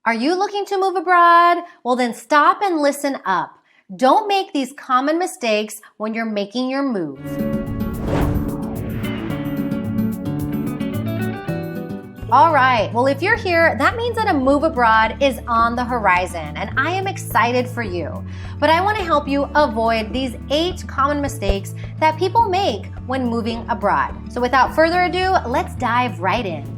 Are you looking to move abroad? Well, then stop and listen up. Don't make these common mistakes when you're making your move. All right, well, if you're here, that means that a move abroad is on the horizon, and I am excited for you. But I want to help you avoid these 8 common mistakes that people make when moving abroad. So without further ado, let's dive right in.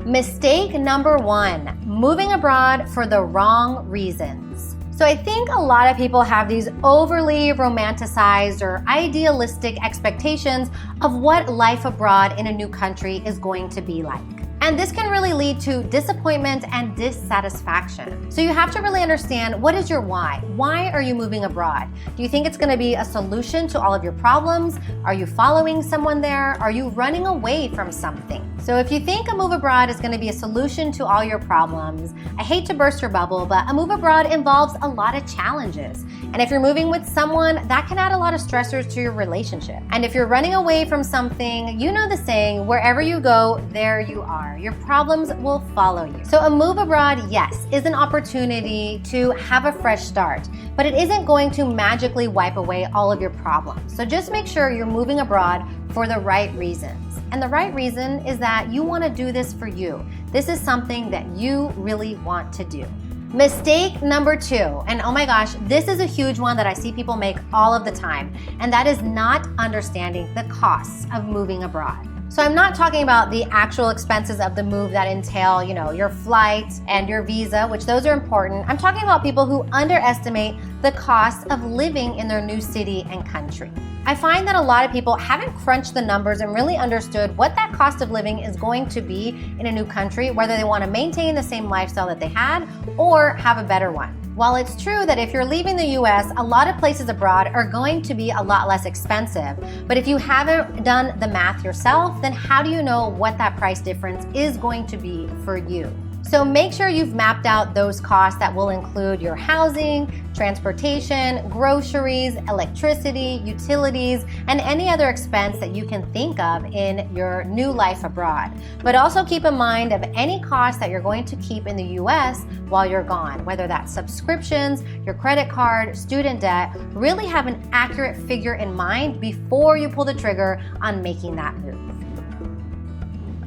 Mistake number 1, moving abroad for the wrong reasons. So I think a lot of people have these overly romanticized or idealistic expectations of what life abroad in a new country is going to be like. And this can really lead to disappointment and dissatisfaction. So you have to really understand, what is your why? Why are you moving abroad? Do you think it's going to be a solution to all of your problems? Are you following someone there? Are you running away from something? So if you think a move abroad is going to be a solution to all your problems, I hate to burst your bubble, but a move abroad involves a lot of challenges. And if you're moving with someone, that can add a lot of stressors to your relationship. And if you're running away from something, you know the saying, wherever you go, there you are. Your problems will follow you. So a move abroad, yes, is an opportunity to have a fresh start, but it isn't going to magically wipe away all of your problems. So just make sure you're moving abroad for the right reasons. And the right reason is that you want to do this for you. This is something that you really want to do. Mistake number 2, and oh my gosh, this is a huge one that I see people make all of the time, and that is not understanding the costs of moving abroad. So I'm not talking about the actual expenses of the move that entail, your flight and your visa, which those are important. I'm talking about people who underestimate the cost of living in their new city and country. I find that a lot of people haven't crunched the numbers and really understood what that cost of living is going to be in a new country, whether they want to maintain the same lifestyle that they had or have a better one. While it's true that if you're leaving the US, a lot of places abroad are going to be a lot less expensive. But if you haven't done the math yourself, then how do you know what that price difference is going to be for you? So make sure you've mapped out those costs that will include your housing, transportation, groceries, electricity, utilities, and any other expense that you can think of in your new life abroad. But also keep in mind of any costs that you're going to keep in the US while you're gone, whether that's subscriptions, your credit card, student debt. Really have an accurate figure in mind before you pull the trigger on making that move.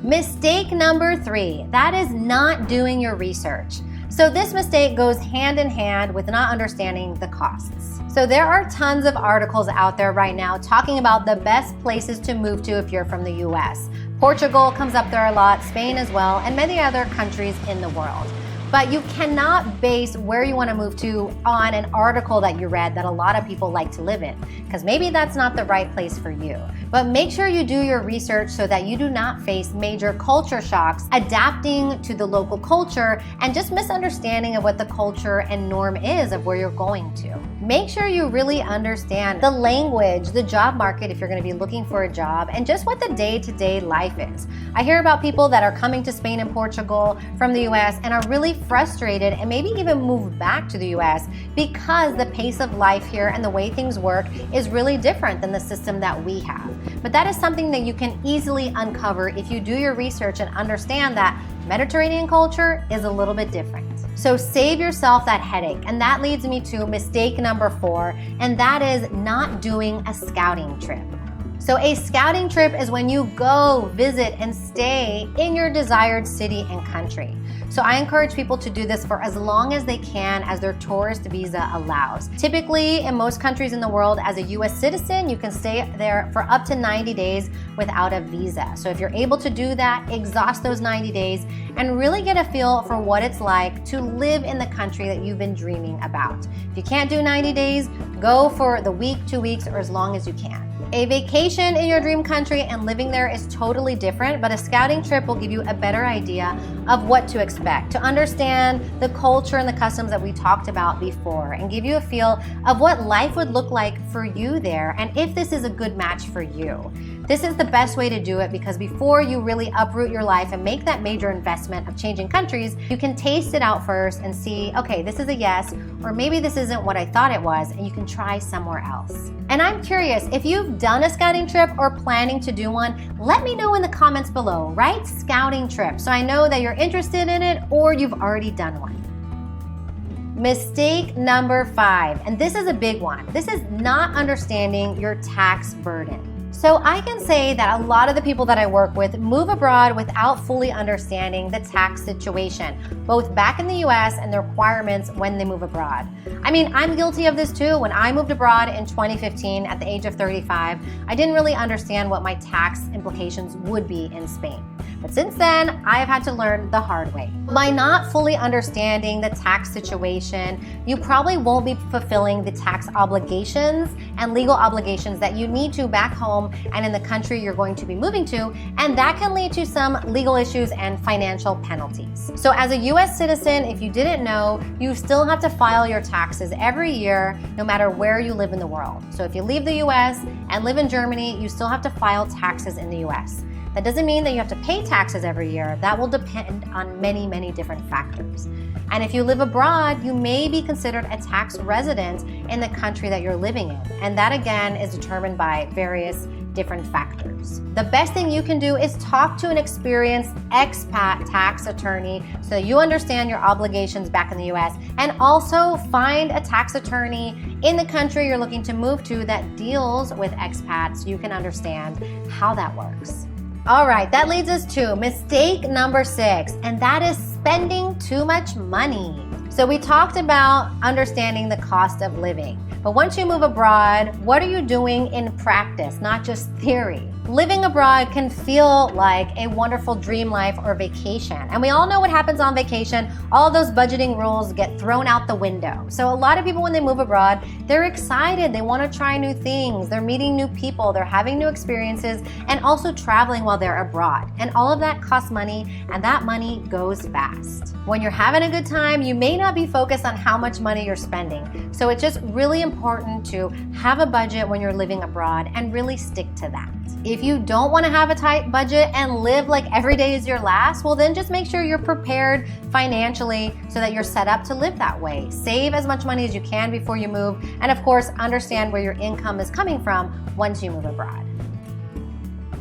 Mistake number 3, that is not doing your research. So this mistake goes hand in hand with not understanding the costs. So there are tons of articles out there right now talking about the best places to move to if you're from the US. Portugal comes up there a lot, Spain as well, and many other countries in the world. But you cannot base where you want to move to on an article that you read that a lot of people like to live in, because maybe that's not the right place for you. But make sure you do your research so that you do not face major culture shocks, adapting to the local culture, and just misunderstanding of what the culture and norm is of where you're going to. Make sure you really understand the language, the job market if you're going to be looking for a job, and just what the day-to-day life is. I hear about people that are coming to Spain and Portugal from the US and are really frustrated and maybe even move back to the US because the pace of life here and the way things work is really different than the system that we have. But that is something that you can easily uncover if you do your research and understand that Mediterranean culture is a little bit different. So save yourself that headache. And that leads me to mistake number 4, and that is not doing a scouting trip. So a scouting trip is when you go, visit, and stay in your desired city and country. So I encourage people to do this for as long as they can as their tourist visa allows. Typically, in most countries in the world, as a US citizen, you can stay there for up to 90 days without a visa. So if you're able to do that, exhaust those 90 days and really get a feel for what it's like to live in the country that you've been dreaming about. If you can't do 90 days, go for the week, 2 weeks, or as long as you can. A vacation in your dream country and living there is totally different, but a scouting trip will give you a better idea of what to expect, to understand the culture and the customs that we talked about before, and give you a feel of what life would look like for you there and if this is a good match for you. This is the best way to do it because before you really uproot your life and make that major investment of changing countries, you can taste it out first and see, okay, this is a yes, or maybe this isn't what I thought it was, and you can try somewhere else. And I'm curious, if you've done a scouting trip or planning to do one, let me know in the comments below. Write scouting trip so I know that you're interested in it or you've already done one. Mistake number 5, and this is a big one. This is not understanding your tax burden. So I can say that a lot of the people that I work with move abroad without fully understanding the tax situation, both back in the US and the requirements when they move abroad. I mean, I'm guilty of this too. When I moved abroad in 2015 at the age of 35, I didn't really understand what my tax implications would be in Spain. But since then, I have had to learn the hard way. By not fully understanding the tax situation, you probably won't be fulfilling the tax obligations and legal obligations that you need to back home and in the country you're going to be moving to, and that can lead to some legal issues and financial penalties. So as a US citizen, if you didn't know, you still have to file your taxes every year, no matter where you live in the world. So if you leave the US and live in Germany, you still have to file taxes in the US. That doesn't mean that you have to pay taxes every year. That will depend on many, many different factors. And if you live abroad, you may be considered a tax resident in the country that you're living in. And that again is determined by various different factors. The best thing you can do is talk to an experienced expat tax attorney so that you understand your obligations back in the US, and also find a tax attorney in the country you're looking to move to that deals with expats so you can understand how that works. All right, that leads us to mistake number 6, and that is spending too much money. So we talked about understanding the cost of living, but once you move abroad, what are you doing in practice, not just theory? Living abroad can feel like a wonderful dream life or vacation. And we all know what happens on vacation. All those budgeting rules get thrown out the window. So a lot of people, when they move abroad, they're excited. They want to try new things. They're meeting new people. They're having new experiences and also traveling while they're abroad. And all of that costs money, and that money goes fast. When you're having a good time, you may not be focused on how much money you're spending. So it's just really important to have a budget when you're living abroad and really stick to that. If you don't want to have a tight budget and live like every day is your last, well then just make sure you're prepared financially so that you're set up to live that way. Save as much money as you can before you move, and of course understand where your income is coming from once you move abroad.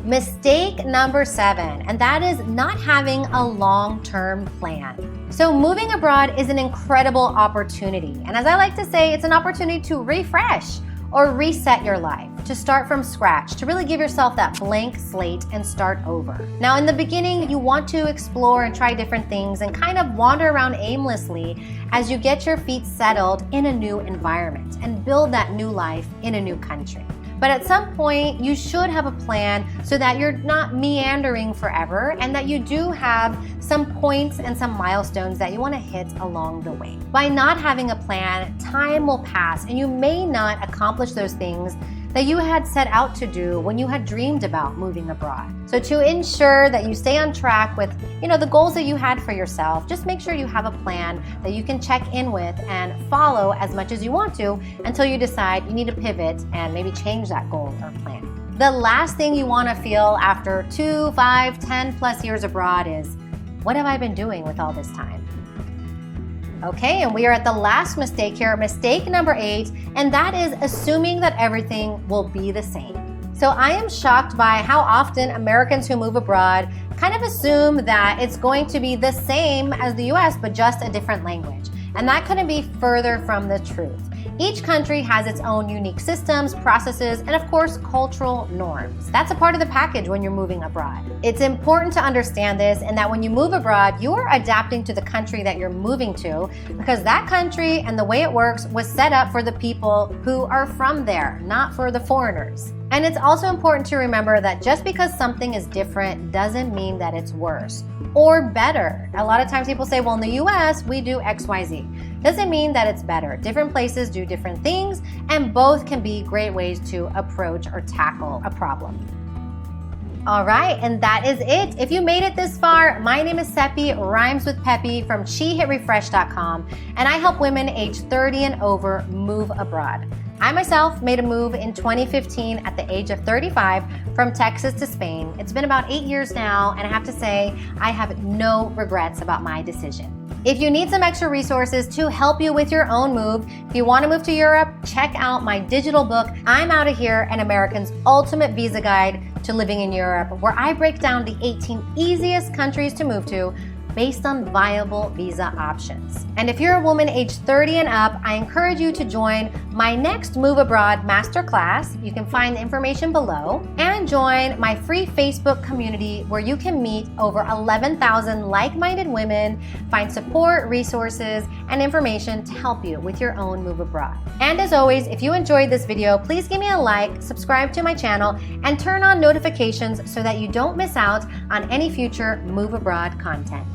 Mistake number 7, and that is not having a long-term plan. So moving abroad is an incredible opportunity, and as I like to say, it's an opportunity to refresh or reset your life, to start from scratch, to really give yourself that blank slate and start over. Now in the beginning, you want to explore and try different things and kind of wander around aimlessly as you get your feet settled in a new environment and build that new life in a new country. But at some point, you should have a plan so that you're not meandering forever and that you do have some points and some milestones that you want to hit along the way. By not having a plan, time will pass and you may not accomplish those things that you had set out to do when you had dreamed about moving abroad. So to ensure that you stay on track with, the goals that you had for yourself, just make sure you have a plan that you can check in with and follow as much as you want to until you decide you need to pivot and maybe change that goal or plan. The last thing you want to feel after 2, 5, 10 plus years abroad is, what have I been doing with all this time? Okay, and we are at the last mistake here, mistake number 8, and that is assuming that everything will be the same. So I am shocked by how often Americans who move abroad kind of assume that it's going to be the same as the US, but just a different language. And that couldn't be further from the truth. Each country has its own unique systems, processes, and of course, cultural norms. That's a part of the package when you're moving abroad. It's important to understand this, and that when you move abroad, you are adapting to the country that you're moving to, because that country and the way it works was set up for the people who are from there, not for the foreigners. And it's also important to remember that just because something is different doesn't mean that it's worse or better. A lot of times people say, well, in the US, we do XYZ. Doesn't mean that it's better. Different places do different things, and both can be great ways to approach or tackle a problem. All right, and that is it. If you made it this far, my name is Cepee, rhymes with Peppy from SheHitRefresh.com, and I help women age 30 and over move abroad. I myself made a move in 2015 at the age of 35 from Texas to Spain. It's been about 8 years now, and I have to say, I have no regrets about my decision. If you need some extra resources to help you with your own move, if you want to move to Europe, check out my digital book, I'm Outta Here, An American's Ultimate Visa Guide to Living in Europe, where I break down the 18 easiest countries to move to based on viable visa options. And if you're a woman aged 30 and up, I encourage you to join my next Move Abroad Masterclass. You can find the information below, and join my free Facebook community where you can meet over 11,000 like-minded women, find support, resources, and information to help you with your own move abroad. And as always, if you enjoyed this video, please give me a like, subscribe to my channel, and turn on notifications so that you don't miss out on any future Move Abroad content.